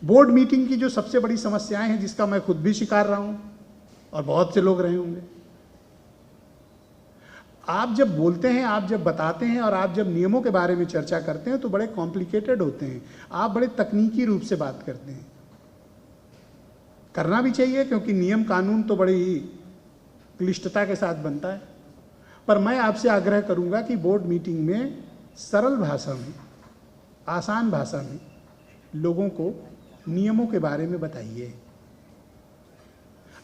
Board meeting की जो सबसे बड़ी समस्याएं हैं, जिसका मैं खुद भी शिकार रहा हूं और बहुत से लोग रहे होंगे, आप जब बोलते हैं, आप जब बताते हैं और आप जब नियमों के बारे में चर्चा करते हैं तो बड़े कॉम्प्लिकेटेड होते हैं। आप बड़े तकनीकी रूप से बात करते हैं। करना भी चाहिए, क्योंकि नियम कानून तो बड़ी ही क्लिष्टता के साथ बनता है। पर मैं आपसे आग्रह करूंगा कि बोर्ड मीटिंग में सरल भाषा में, आसान भाषा में लोगों को नियमों के बारे में बताइए,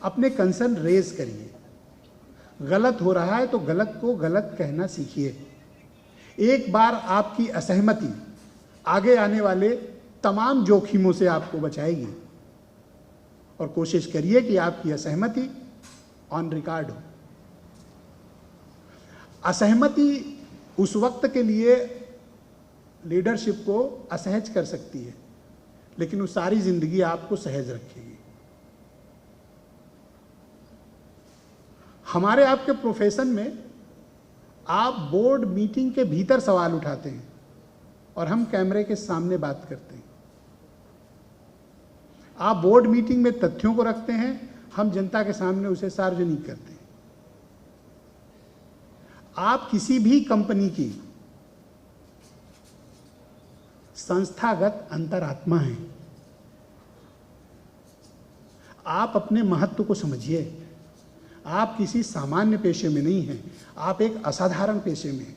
अपने कंसर्न रेज करिए। गलत हो रहा है तो गलत को गलत कहना सीखिए। एक बार आपकी असहमति आगे आने वाले तमाम जोखिमों से आपको बचाएगी, और कोशिश करिए कि आपकी असहमति ऑन रिकॉर्ड हो। असहमति उस वक्त के लिए लीडरशिप को असहज कर सकती है, लेकिन वो सारी जिंदगी आपको सहज रखेगी। हमारे आपके प्रोफेशन में आप बोर्ड मीटिंग के भीतर सवाल उठाते हैं और हम कैमरे के सामने बात करते हैं। आप बोर्ड मीटिंग में तथ्यों को रखते हैं, हम जनता के सामने उसे सार्वजनिक करते हैं। आप किसी भी कंपनी की संस्थागत अंतरात्मा हैं। आप अपने महत्व को समझिए। आप किसी सामान्य पेशे में नहीं हैं, आप एक असाधारण पेशे में हैं।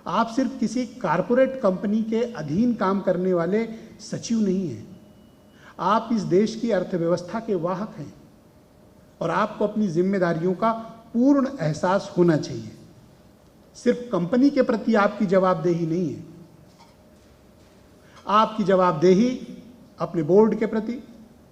आप सिर्फ किसी कारपोरेट कंपनी के अधीन काम करने वाले सचिव नहीं हैं। आप इस देश की अर्थव्यवस्था के वाहक हैं, और आपको अपनी जिम्मेदारियों का पूर्ण एहसास होना चाहिए। सिर्फ कंपनी के प्रति आपकी जवाबदेही नहीं है, आपकी जवाबदेही अपने बोर्ड के प्रति,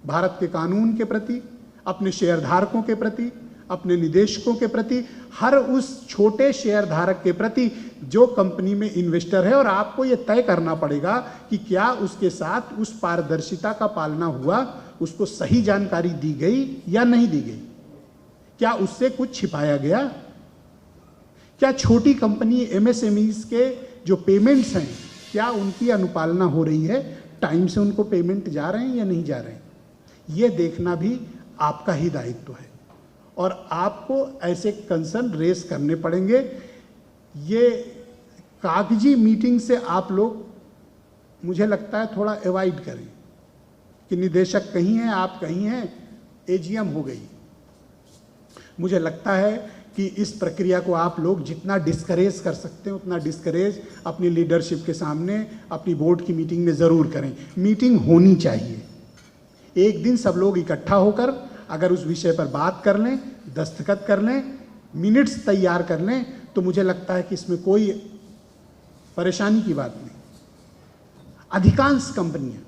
भारत के कानून के प्रति, अपने शेयरधारकों के प्रति, अपने निदेशकों के प्रति, हर उस छोटे शेयरधारक के प्रति जो कंपनी में इन्वेस्टर है। और आपको यह तय करना पड़ेगा कि क्या उसके साथ उस पारदर्शिता का पालना हुआ, उसको सही जानकारी दी गई या नहीं दी गई, क्या उससे कुछ छिपाया गया, क्या छोटी कंपनी एमएसएमईज के जो पेमेंट्स हैं क्या उनकी अनुपालना हो रही है, टाइम से उनको पेमेंट जा रहे हैं या नहीं जा रहे हैं। ये देखना भी आपका ही दायित्व है, और आपको ऐसे कंसर्न रेस करने पड़ेंगे। ये कागजी मीटिंग से आप लोग, मुझे लगता है, थोड़ा अवॉइड करें कि निदेशक कहीं हैं, आप कहीं हैं, एजीएम हो गई। मुझे लगता है कि इस प्रक्रिया को आप लोग जितना डिस्करेज कर सकते हैं उतना डिस्करेज अपनी लीडरशिप के सामने, अपनी बोर्ड की मीटिंग में ज़रूर करें। मीटिंग होनी चाहिए। एक दिन सब लोग इकट्ठा होकर अगर उस विषय पर बात कर लें, दस्तखत कर लें, मिनट्स तैयार कर लें, तो मुझे लगता है कि इसमें कोई परेशानी की बात नहीं। अधिकांश कंपनियां,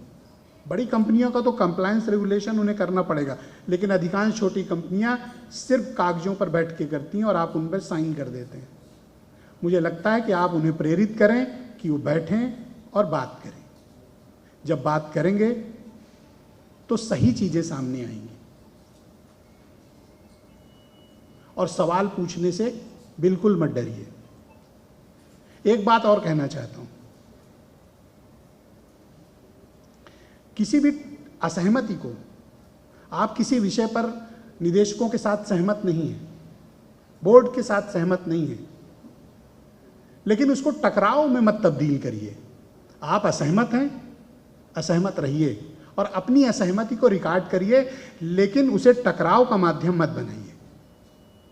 बड़ी कंपनियों का तो कंप्लायंस रेगुलेशन उन्हें करना पड़ेगा, लेकिन अधिकांश छोटी कंपनियां सिर्फ कागजों पर बैठ के करती हैं और आप उन पर साइन कर देते हैं। मुझे लगता है कि आप उन्हें प्रेरित करें कि वो बैठें और बात करें। जब बात करेंगे तो सही चीज़ें सामने आएंगी, और सवाल पूछने से बिल्कुल मत डरिए। एक बात और कहना चाहता हूं, किसी भी असहमति को, आप किसी विषय पर निदेशकों के साथ सहमत नहीं हैं, बोर्ड के साथ सहमत नहीं हैं, लेकिन उसको टकराव में मत तब्दील करिए। आप असहमत हैं, असहमत रहिए और अपनी असहमति को रिकॉर्ड करिए, लेकिन उसे टकराव का माध्यम मत बनाइए।